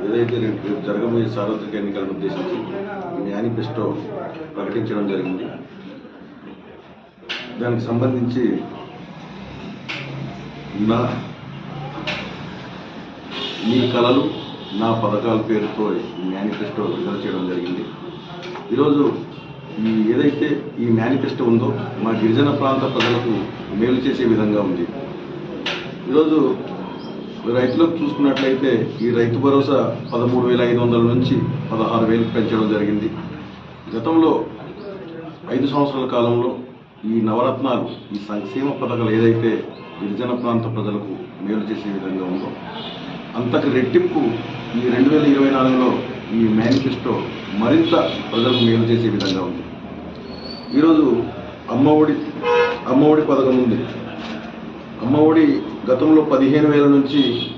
ఏదైతే రేపు జరగబోయే సార్వత్రిక ఎన్నికలను ఉద్దేశించి మేనిఫెస్టో ప్రకటించడం జరిగింది. దానికి సంబంధించి మీ కళలు నా పథకాల పేరుతో ఈ మేనిఫెస్టో విడుదల చేయడం జరిగింది. ఈరోజు ఏదైతే ఈ మేనిఫెస్టో ఉందో మా గిరిజన ప్రాంత ప్రజలకు మేలు చేసే విధంగా ఉంది. ఈరోజు రైతులకు చూసుకున్నట్లయితే ఈ రైతు భరోసా 13,500 నుంచి 16,000 పెంచడం జరిగింది. గతంలో 5 సంవత్సరాల కాలంలో ఈ నవరత్నాలు ఈ సంక్షేమ పథకాలు ఏదైతే గిరిజన ప్రాంత ప్రజలకు మేలు చేసే విధంగా ఉందో అంతకు రెట్టింపు ఈ 2024లో ఈ మేనిఫెస్టో మరింత ప్రజలకు మేలు చేసే విధంగా ఉంది. ఈరోజు అమ్మఒడి పథకం ఉంది. అమ్మఒడి గతంలో 15,000 నుంచి